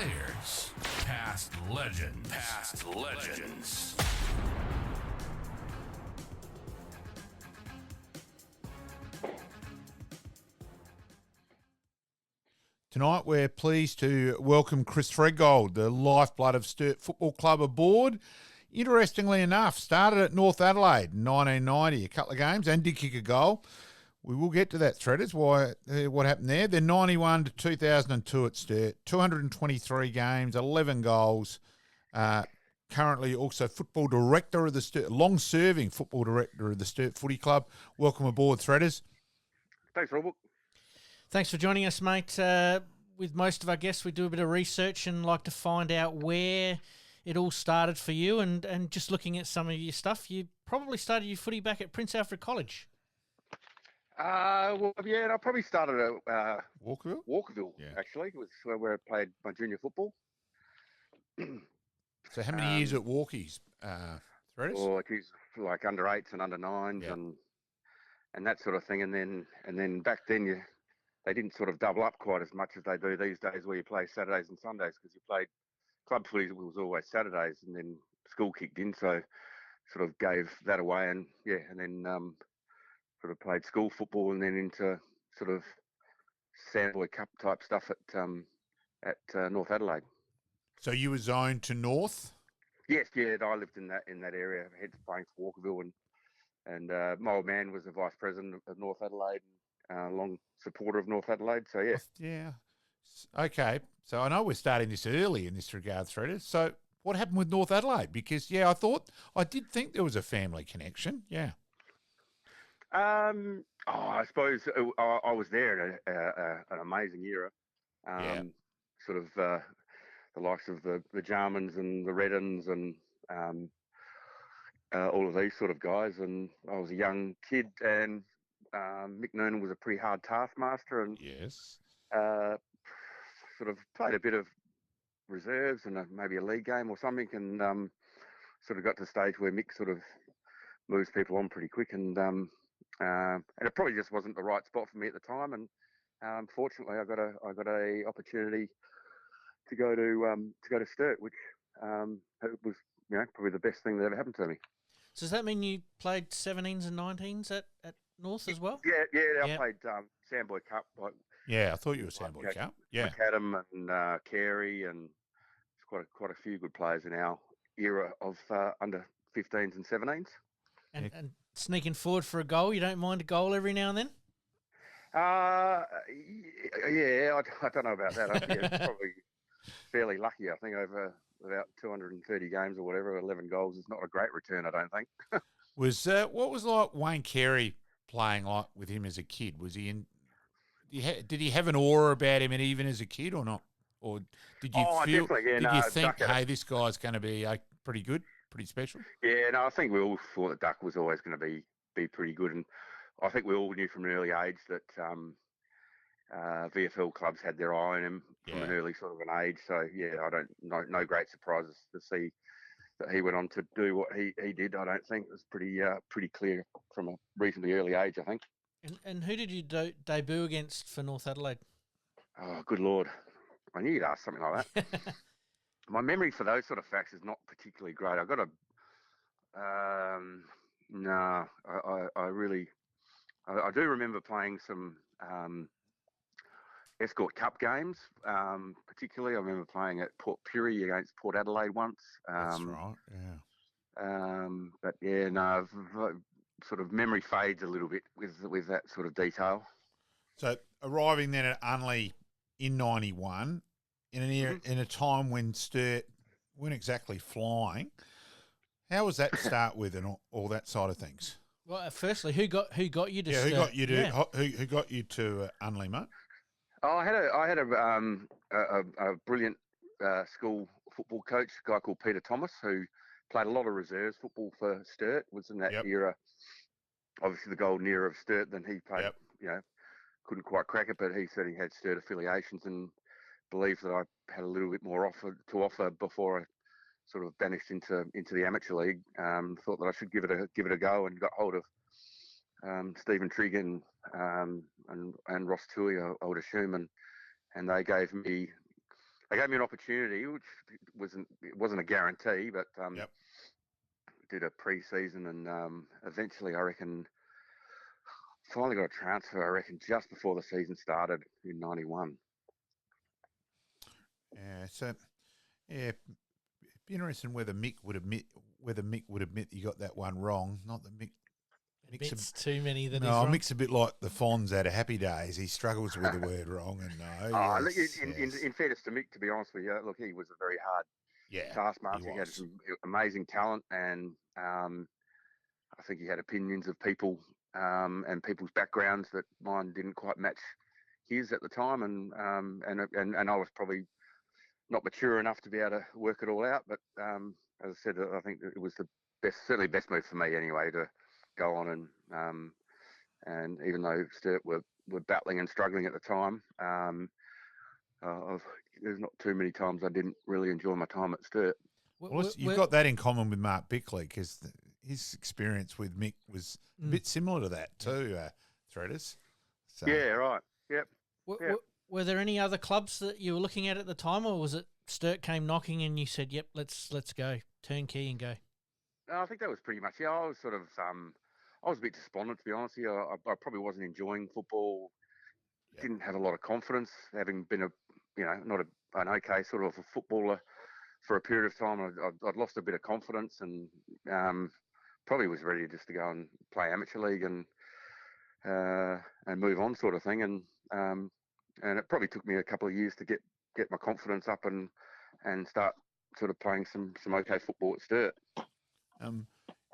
players, past legends, past legends. Tonight we're pleased to welcome Chris Thedgold, the lifeblood of Sturt Football Club, aboard. Interestingly enough, started at North Adelaide in 1990, a couple of games, and did kick a goal. We will get to that, Threaders, what happened there. Then 91 to 2002 at Sturt, 223 games, 11 goals. Currently also football director of the Sturt, long-serving football director of the Sturt Footy Club. Welcome aboard, Threaders. Thanks, Robert. Thanks for joining us, mate. With most of our guests, we do a bit of research and like to find out where it all started for you. And just looking at some of your stuff, you probably started your footy back at Prince Alfred College. Well, yeah, and I probably started at Walkerville? Walkerville, Yeah. actually. It was where I played my junior football. So how many years at Walkies, Threaders? Or geez, like under 8s and under 9s Yeah. and that sort of thing. And then back then they didn't sort of double up quite as much as they do these days, where you play Saturdays and Sundays, because you played club footy was always Saturdays, and then school kicked in, so sort of gave that away, and then sort of played school football, and then into sort of Sandboy Cup type stuff at North Adelaide. So you were zoned to North? Yes, yeah, I lived in that area, hence playing for Walkerville, and my old man was the vice president of North Adelaide, long supporter of North Adelaide. So yeah. Yeah. Okay. So I know we're starting this early in this regard, Threaders. So what happened with North Adelaide? Because I did think there was a family connection. Yeah. I suppose I was there in an amazing era. Sort of the likes of the Jarmans and the Reddens and all of these sort of guys. And I was a young kid, and Mick Noonan was a pretty hard taskmaster, and Yes. sort of played a bit of reserves and maybe a league game or something, and sort of got to the stage where Mick sort of moves people on pretty quick, and it probably just wasn't the right spot for me at the time. And fortunately, I got a opportunity to go to Sturt, which it was probably the best thing that ever happened to me. So does that mean you played 17s and 19s at North as well? Yeah. I played Sandboy Cup. Yeah, I thought you were Sandboy Cup. Yeah. McAdam and Carey, and quite a few good players in our era of under 15s and 17s. And sneaking forward for a goal, you don't mind a goal every now and then? Yeah, I don't know about that. I think it's probably fairly lucky. I think over about 230 games or whatever, 11 goals is not a great return, I don't think. What was like Wayne Carey playing like with him as a kid? Was he in? Did he have an aura about him, and even as a kid, or not? Or did you feel? Did you think, hey, this guy's going to be pretty good, pretty special? Yeah, no, I think we all thought that Duck was always going to be pretty good, and I think we all knew from an early age that VFL clubs had their eye on him from an early sort of an age. So yeah, no great surprises to see that he went on to do what he did. I don't think it was pretty clear from a reasonably early age, I think. And who did you debut against for North Adelaide? Oh, good Lord. I knew you'd ask something like that. My memory for those sort of facts is not particularly great. I got I do remember playing some Escort Cup games, particularly. I remember playing at Port Pirie against Port Adelaide once. That's right, yeah. But yeah, no, sort of memory fades a little bit with that sort of detail. So arriving then at Unley in 91, in a time when Sturt weren't exactly flying, how was that to start with, and all that side of things? Well, firstly, who got you to? Yeah, Sturt? who got you to Unley, mate? Oh, I had a brilliant school football coach, a guy called Peter Thomas, who played a lot of reserves football for Sturt. Was in that era, obviously the golden era of Sturt. Then he played, couldn't quite crack it, but he said he had Sturt affiliations and believed that I had a little bit more to offer before I sort of banished into the amateur league. Thought that I should give it a go, and got hold of Stephen Trigan and Ross Tui, I would assume, and they gave me they gave me an opportunity, which it wasn't a guarantee, but did a pre-season, and eventually, I reckon, finally got a transfer. I reckon just before the season started in '91. Yeah, so it'd be interesting whether Mick would admit that you got that one wrong. Not that Mick Admits too many that no, he's wrong. Mick's a bit like the Fonz out of Happy Days. He struggles with the word wrong, and Look, in fairness to Mick, to be honest with you, look, he was a very hard taskmaster. He had some amazing talent, and I think he had opinions of people and people's backgrounds that mine didn't quite match his at the time, and I was probably not mature enough to be able to work it all out. But as I said, I think it was certainly best move for me anyway to go on, and even though Sturt were battling and struggling at the time, there's not too many times I didn't really enjoy my time at Sturt. Well, you've got that in common with Mark Bickley, because his experience with Mick was a bit similar to that too, Threaders. So. Yeah, right. Yep. Were there any other clubs that you were looking at the time, or was it Sturt came knocking and you said, "Yep, let's go, turnkey and go"? I think that was pretty much. Yeah, I was sort of. I was a bit despondent, to be honest with you. I probably wasn't enjoying football. Yep. Didn't have a lot of confidence, having been an okay sort of a footballer for a period of time. I'd lost a bit of confidence, and probably was ready just to go and play amateur league and move on, sort of thing. And it probably took me a couple of years to get my confidence up and start sort of playing some okay football at Sturt.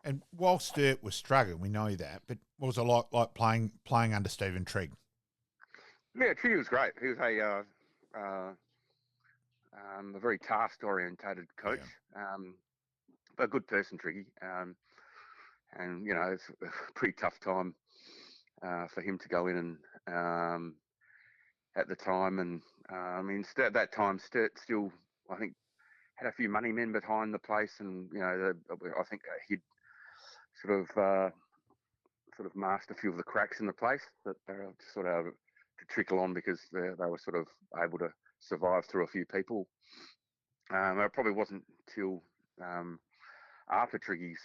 And while Sturt was struggling, we know that, but what was it like playing under Stephen Trigg? Yeah, Trigg was great. He was a very task-orientated coach, but a good person, Triggy. And it's a pretty tough time for him to go in and at the time. And at that time, Sturt still, I think, had a few money men behind the place, and I think he'd sort of masked a few of the cracks in the place that they were sort of to trickle on, because they were sort of able to survive through a few people. It probably wasn't till after Triggy's,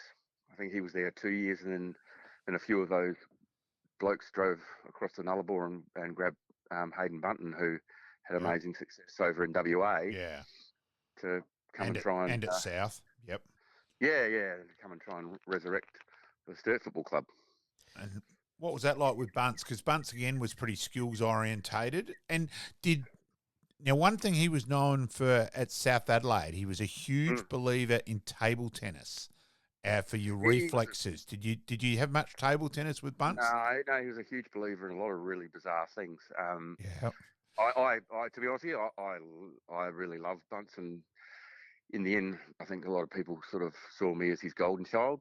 I think he was there 2 years, and then a few of those blokes drove across the Nullarbor and grabbed Hayden Bunton, who had amazing success over in WA. Yeah. To come and try and at South. Yep. Yeah, come and try and resurrect the Sturt Football Club. And what was that like with Bunce? Because Bunce again was pretty skills orientated, and now one thing he was known for at South Adelaide, he was a huge believer in table tennis. For your reflexes, did you have much table tennis with Bunce? No, he was a huge believer in a lot of really bizarre things. Yeah. I to be honest with you, I really loved Bunce, and in the end, I think a lot of people sort of saw me as his golden child.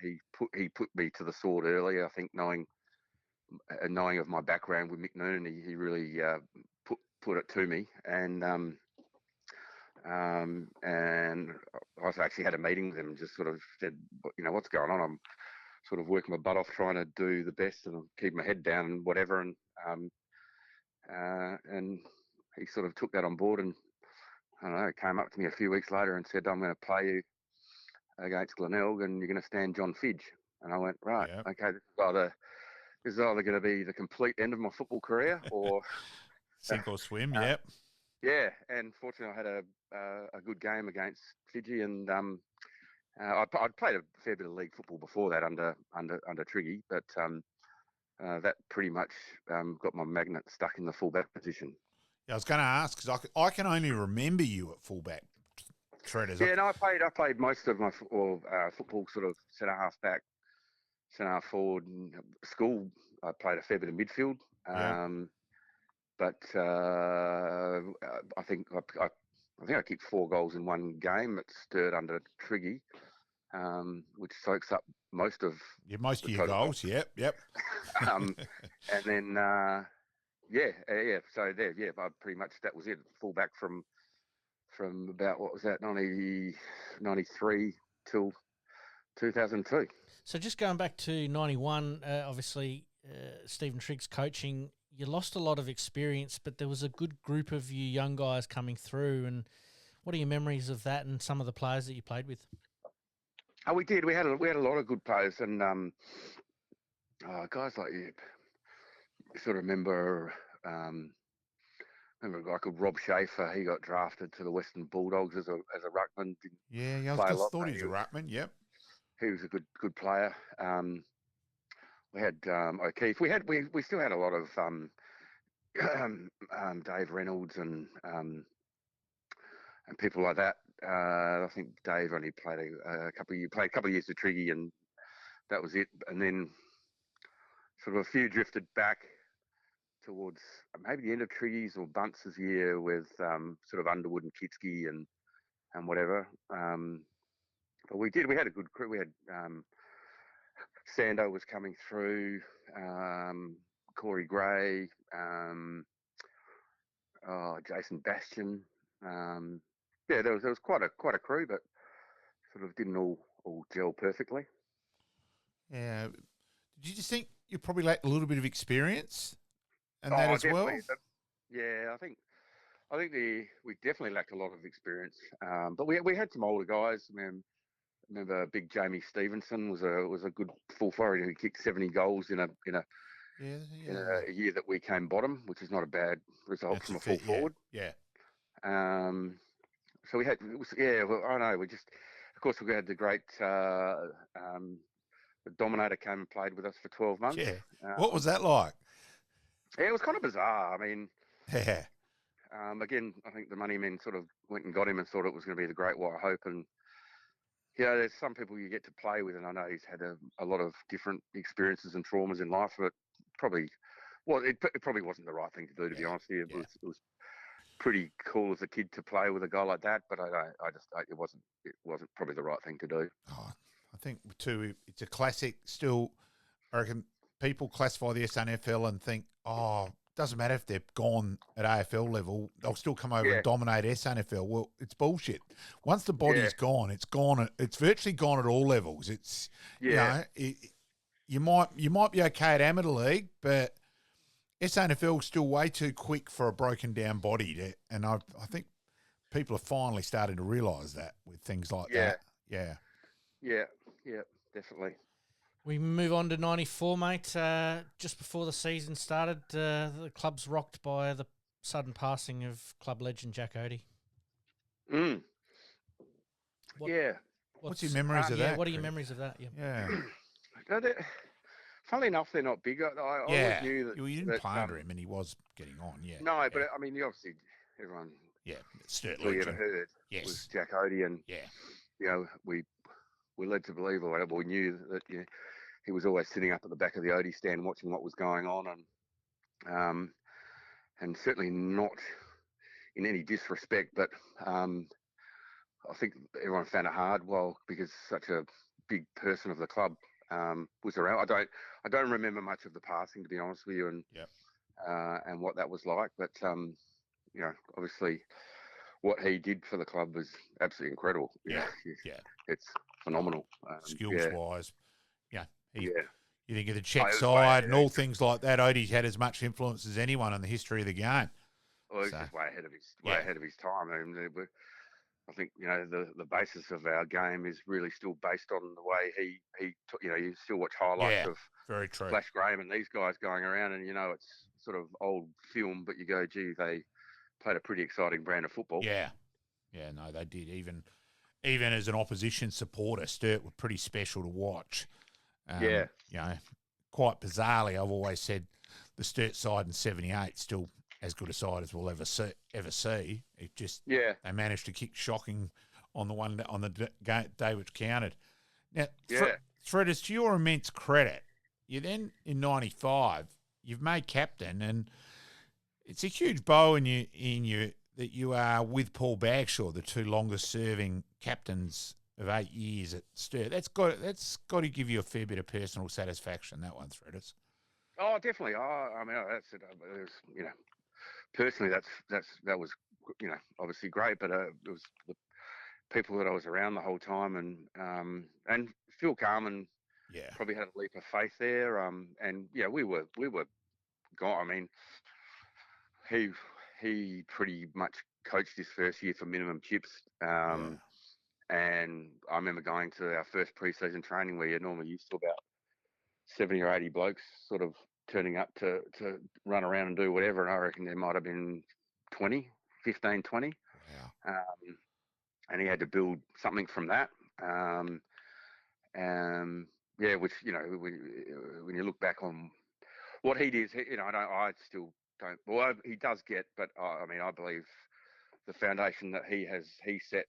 He put me to the sword early. I think knowing of my background with Mick Noonan, he really put it to me, and I actually had a meeting with him and just sort of said, what's going on? I'm sort of working my butt off trying to do the best and keep my head down and whatever. And he sort of took that on board, and I don't know, came up to me a few weeks later and said, "I'm going to play you against Glenelg, and you're going to stand John Fidge." And I went, right, okay, this is either going to be the complete end of my football career or sink or swim. Yeah, and fortunately, I had a good game against Fidji, and I'd played a fair bit of league football before that under Triggy, but that pretty much got my magnet stuck in the fullback position. Yeah, I was going to ask, because I can only remember you at fullback, Threaders. Yeah, no, I played most of my football sort of centre half back, centre half forward. And school, I played a fair bit of midfield. But I think I kicked 4 goals in one game at Sturt under Triggy, which soaks up most of your goals. Yep. And then So there, I pretty much that was it. Fullback from about, what was that, 93 till 2002. So just going back to 91, obviously Stephen Trigg's coaching. you lost a lot of experience, but there was a good group of you young guys coming through. And what are your memories of that and some of the players that you played with? Oh, we did. We had a lot of good players, and guys like you sort of remember. Remember a guy called Rob Schaefer. He got drafted to the Western Bulldogs as a ruckman. Didn't Yeah, I play a just lot, thought but he was a ruckman. Yep. he was a good player. We had O'Keefe. We still had a lot of Dave Reynolds and people like that. I think Dave only played a couple of years to Triggy, and that was it. And then sort of a few drifted back towards maybe the end of Triggy's or Bunce's year with sort of Underwood and Kitsky and whatever. But we had a good crew. We had Sando was coming through, Corey Gray, Jason Bastian. There was quite a crew, but sort of didn't all gel perfectly. Yeah. Did you just think you probably lacked a little bit of experience and that as well? Yeah, I think we definitely lacked a lot of experience. But we had some older guys. I remember big Jamie Stevenson was a good full forward who kicked 70 goals in a year that we came bottom, which is not a bad result from a full forward. Yeah. So we had, I know. Of course, we had the great the Dominator came and played with us for 12 months. Yeah. What was that like? Yeah, it was kind of bizarre. Yeah. Again, I think the money men sort of went and got him and thought it was going to be the Great White Hope. And, there's some people you get to play with, and I know he's had a lot of different experiences and traumas in life, but it probably wasn't the right thing to do, to be honest with you. It was pretty cool as a kid to play with a guy like that, but it wasn't probably the right thing to do. Oh, I think, too, it's a classic still. I reckon people classify the SNFL and think, doesn't matter if they're gone at AFL level, they'll still come over and dominate SNFL. Well, it's bullshit. Once the body's gone, it's gone. It's virtually gone at all levels. It's you might be okay at amateur league, but SNFL is still way too quick for a broken down body. And I think people are finally starting to realise that with things like that. Yeah. Yeah, definitely. We move on to 94, mate. Just before the season started, the club's rocked by the sudden passing of club legend Jack Odie. What's your memories of that? What are your memories of that? Yeah. Funnily enough, they're not big. I always knew that. You didn't play under him, and he was getting on. Yeah. No, but obviously everyone. Yeah, Sturt we ever heard was Jack Odie, and we led to believe, or whatever. We knew that he was always sitting up at the back of the Odie stand watching what was going on, and certainly not in any disrespect, but I think everyone found it hard, because such a big person of the club was around. I don't remember much of the passing, to be honest with you, and what that was like, but obviously what he did for the club was absolutely incredible. It's phenomenal. Skills-wise. You think of the check side and all things like that. Odie's had as much influence as anyone in the history of the game. Well, he's just way ahead of his time. I think the basis of our game is really still based on the way you still watch highlights of very true. Flash Graham and these guys going around, and it's sort of old film, but you go, gee, they played a pretty exciting brand of football. No, they did. Even as an opposition supporter, Sturt were pretty special to watch. Quite bizarrely, I've always said the Sturt side in '78 still as good a side as we'll ever see. It just they managed to kick shocking on the day which counted. Now, Fred, it's to your immense credit. You then in '95 you've made captain, and it's a huge bow in you that you are with Paul Bagshaw, the two longest serving captains of 8 years at Sturt. That's got to give you a fair bit of personal satisfaction, that one, Threaders. Oh, definitely. That's it. It was, personally, that was, obviously great, but it was the people that I was around the whole time, and Phil Carman probably had a leap of faith there. And we were gone. I mean, he pretty much coached his first year for minimum chips. And I remember going to our first pre-season training where you're normally used to about 70 or 80 blokes sort of turning up to run around and do whatever. And I reckon there might have been 15, 20. Wow. And he had to build something from that. Which, when you look back on what he did, I still don't. Well, he does get, but I mean, I believe the foundation that he set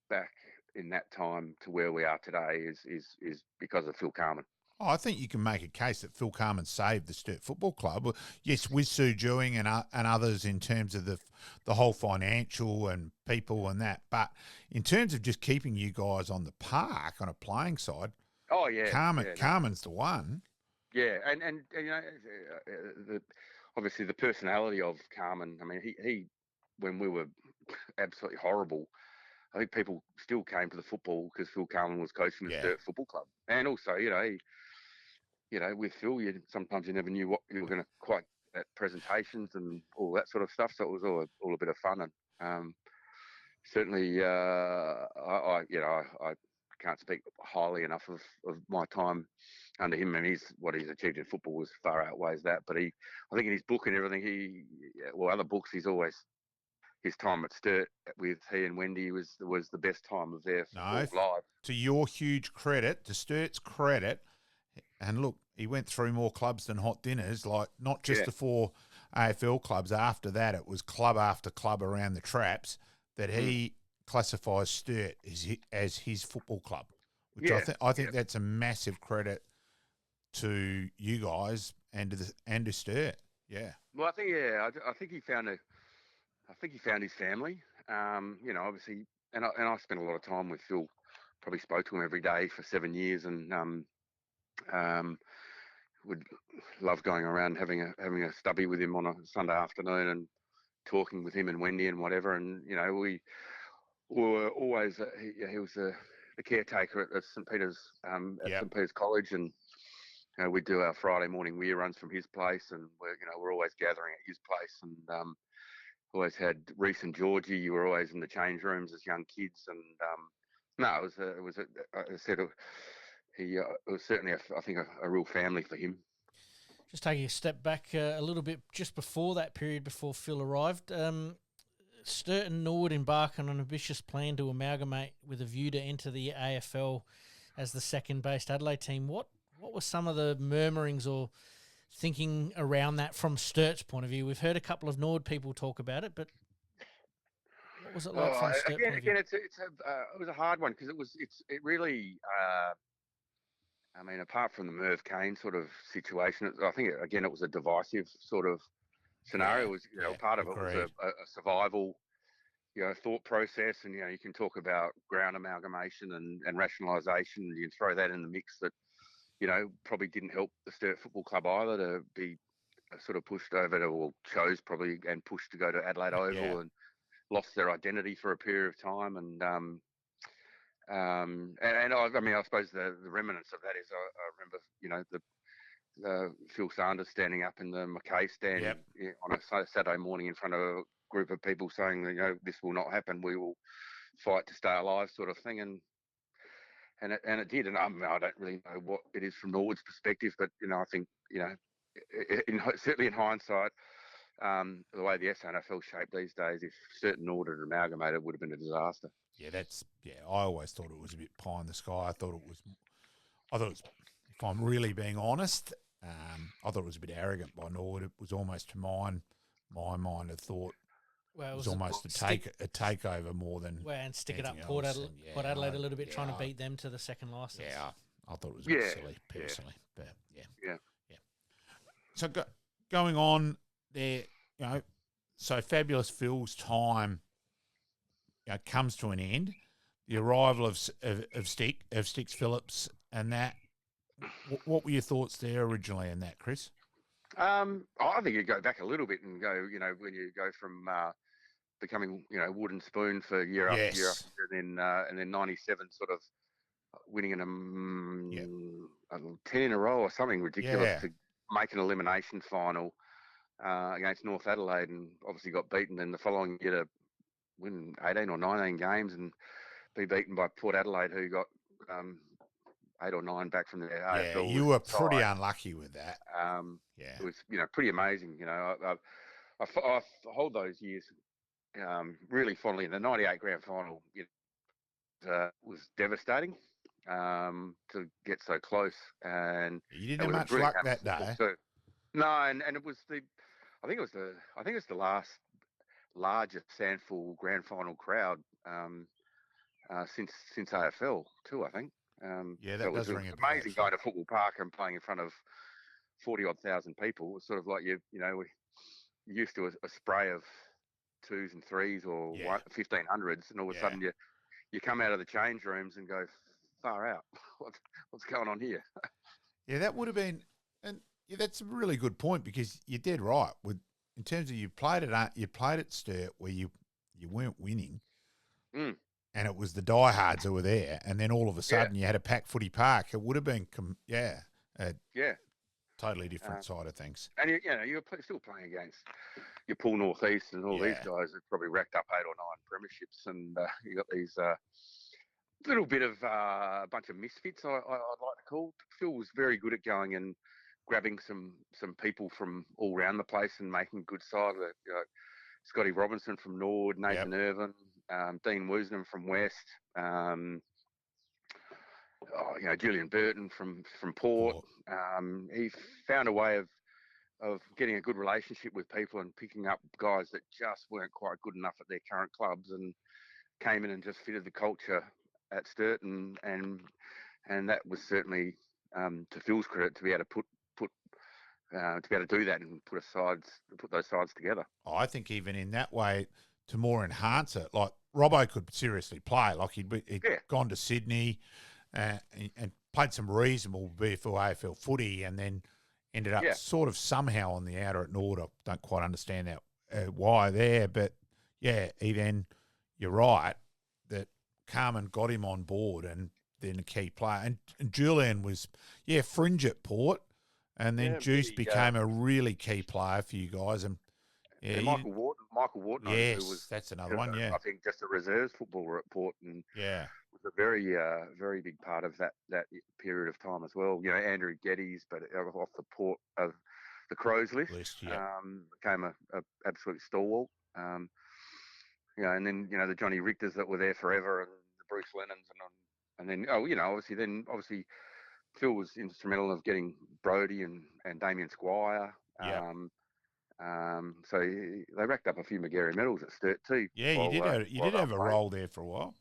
back in that time to where we are today is because of Phil Carman. Oh, I think you can make a case that Phil Carman saved the Sturt Football Club. Yes, with Sue Dewing and others in terms of the whole financial and people and that. But in terms of just keeping you guys on the park on a playing side, oh yeah, Carman's the one. Yeah, and obviously the personality of Carman. I mean, he when we were absolutely horrible, I think people still came to the football because Phil Carman was coaching the Sturt Football Club, and also with Phil, sometimes you never knew what you were going to quite at presentations and all that sort of stuff. So it was all a bit of fun, and certainly I can't speak highly enough of my time under him, and what he's achieved in football was far outweighs that. But I think in his book and everything, other books, he's always his time at Sturt with he and Wendy was the best time of their football life. To your huge credit, to Sturt's credit, and look, he went through more clubs than hot dinners, like not just the 4 AFL clubs. After that, it was club after club around the traps that he classifies Sturt as his football club, which I think that's a massive credit to you guys and to Sturt. Yeah. Well, I think he found his family. Obviously, and I spent a lot of time with Phil. Probably spoke to him every day for 7 years, and would love going around having a stubby with him on a Sunday afternoon and talking with him and Wendy and whatever. And we were always he was the caretaker at St Peter's St Peter's College, and we do our Friday morning weir runs from his place, and we're always gathering at his place, and always had Reese and Georgie. You were always in the change rooms as young kids, and it was it was certainly a real family for him. Just taking a step back a little bit, just before that period, before Phil arrived, Sturt and Norwood embark on an ambitious plan to amalgamate with a view to enter the AFL as the second-based Adelaide team. What were some of the murmurings or thinking around that from Sturt's point of view? We've heard a couple of Nord people talk about it, but what was it like from Sturt's point of view? Again, it was a hard one because it really. I mean, apart from the Merv Kane sort of situation, I think it was a divisive sort of scenario. It was part of it was a survival thought process, and you can talk about ground amalgamation and rationalisation, and you can throw that in the mix that probably didn't help the Sturt Football Club either to be sort of pushed over to, or chose probably and pushed to go to Adelaide Oval and lost their identity for a period of time. And I suppose the remnants of that is I remember the Phil Sanders standing up in the Mackay stand on a Saturday morning in front of a group of people saying that this will not happen, we will fight to stay alive, sort of thing, and it did. And I don't really know what it is from Norwood's perspective, but I think certainly in hindsight, the way the SNFL shaped these days, if certain order had amalgamated, would have been a disaster. I always thought it was a bit pie in the sky. I thought it was, if I'm really being honest, I thought it was a bit arrogant by Norwood. It was almost, to my mind, I thought it was almost a takeover more than. Well, and stick it up Port Adelaide a little bit, trying to beat them to the second licence. Yeah, I thought it was a bit silly, personally. But yeah. So going on there, so Fabulous Phil's time comes to an end. The arrival of Sticks Phillips and that. What were your thoughts there originally in that, Chris? I think you go back a little bit and go, when you go from becoming, wooden spoon for year after year after, and then 97 sort of winning 10 in a row or something ridiculous to make an elimination final. against North Adelaide, and obviously got beaten. Then the following year to win 18 or 19 games and be beaten by Port Adelaide, who got 8 or 9 back from the Yeah, AFL. you were pretty side. unlucky with that. Yeah. It was, pretty amazing. I hold those years really fondly. In the '98 grand final, was devastating to get so close, and You didn't it have was a much brilliant luck that atmosphere day. too. No, and it was I think it was the last largest Sandford grand final crowd since AFL too. I think. Yeah, So that it was does ring a bell, amazing actually. going to Football Park and playing in front of 40 odd thousand people. It was sort of like we used to a spray of twos and threes or Yeah. 1500s, and all of a sudden you come out of the change rooms and go, far out. What's going on here? Yeah, that would have been, and that's a really good point because you're dead right. In terms of you played at Sturt where you weren't winning, Mm. and it was the diehards who were there, and then all of a sudden you had a packed footy park. It would have been, a totally different side of things. And you're still playing against your Pool Northeast and all these guys that probably racked up 8 or 9 premierships, and you got these little bit of a bunch of misfits. I'd like to call. Phil was very good at going and grabbing some people from all around the place and making good side. Scotty Robinson from Nord, Nathan Irvin, Dean Woosnam from West. Julian Burton from Port. He found a way of getting a good relationship with people and picking up guys that just weren't quite good enough at their current clubs, and came in and just fitted the culture at Sturt, and that was certainly to Phil's credit to be able to to be able to do that and put those sides together. I think even in that way, to more enhance it, like Robbo could seriously play. Like he'd gone to Sydney and played some reasonable VFL AFL footy, and then ended up sort of somehow on the outer at Nord. I don't quite understand that why there, but you're right that Carmen got him on board and then a key player. And Julian was fringe at Port. And then Juice became a really key player for you guys. And Michael Wharton, yes, that's another one. Yeah, I think just a reserves footballer at Port, and was a very very big part of that period of time as well. Andrew Geddes, but off the Port of the Crows list became a absolute stalwart. And then the Johnny Richters that were there forever, and the Bruce Lennons, and then obviously Phil was instrumental of getting Brodie and Damien Squire. So they racked up a few McGarry medals at Sturt too. Yeah, you did have a role there for a while.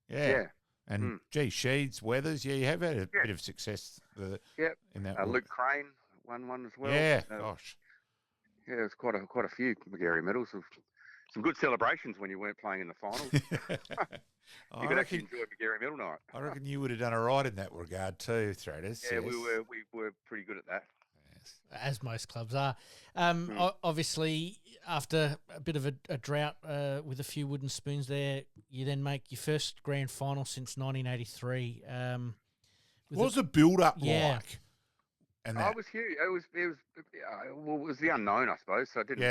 Yeah. And Sheeds, Weathers, you have had a bit of success in that. Luke Crane won one as well. Yeah, gosh. Yeah, there's quite a few McGarry medals. Some good celebrations when you weren't playing in the finals. You could actually enjoy McGarry medal night. I reckon you would have done all right in that regard too, Threaders. Yeah, we were pretty good at that. Yes. As most clubs are. Obviously, after a bit of a drought with a few wooden spoons there, you then make your first grand final since 1983. What was the build-up like? And it was huge. It was the unknown, I suppose. So I didn't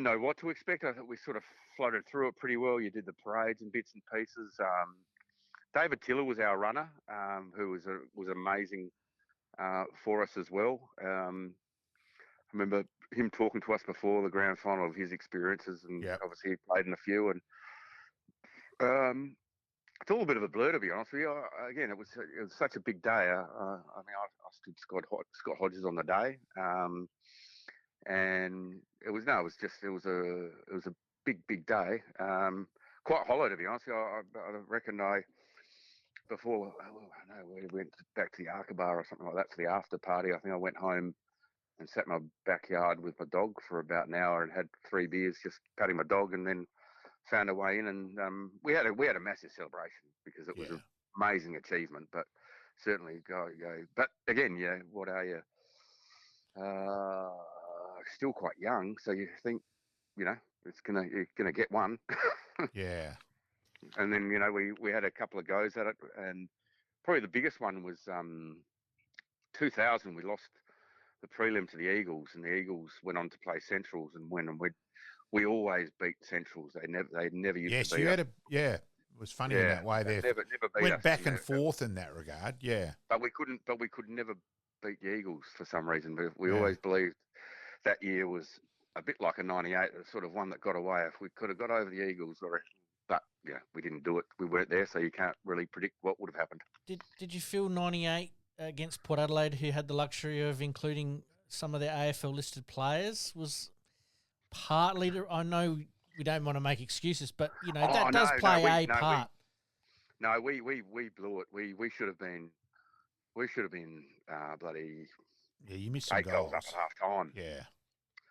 know what to expect. I thought we sort of floated through it pretty well. You did the parades and bits and pieces. David Tiller was our runner, who was amazing for us as well. I remember him talking to us before the grand final of his experiences, and obviously he played in a few. And it's all a bit of a blur, to be honest with you. Again, it was such a big day. I stood Scott Hodges on the day. And it was a big day. Quite hollow, to be honest. I reckon before we went back to the Arca Bar or something like that for the after party. I think I went home and sat in my backyard with my dog for about an hour and had 3 beers, just patting my dog, and then found a way in. And we had a massive celebration because it was an amazing achievement. But certainly go. But again, what are you? Still quite young, so you think, you're gonna get one. Yeah. And then we had a couple of goes at it, and probably the biggest one was 2000. We lost the prelim to the Eagles, and the Eagles went on to play Centrals and win, and we always beat Centrals. They never used Yes, to beat you us. had a it was funny in that way. There never beat went us. back and forth in that regard. Yeah, but we couldn't. But we could never beat the Eagles for some reason. We Yeah. always believed that year was a bit like a '98, sort of one that got away. If we could have got over the Eagles, but yeah, we didn't do it. We weren't there, so you can't really predict what would have happened. Did you feel 98 against Port Adelaide, who had the luxury of including some of their AFL listed players, was partly I know we don't want to make excuses, but that does play a part. We blew it. We should have been bloody you missed some 8 goals up at half time. Yeah.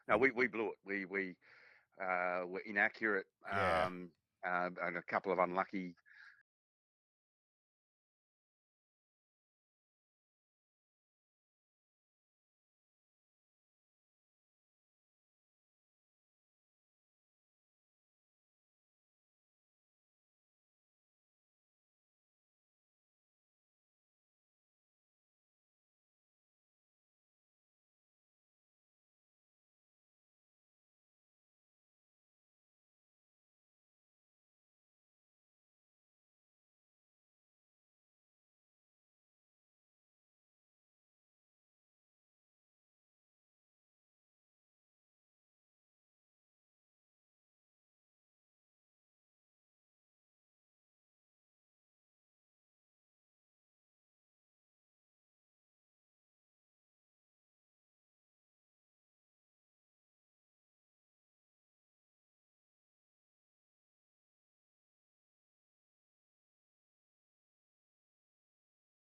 No, we blew it. We were inaccurate, and a couple of unlucky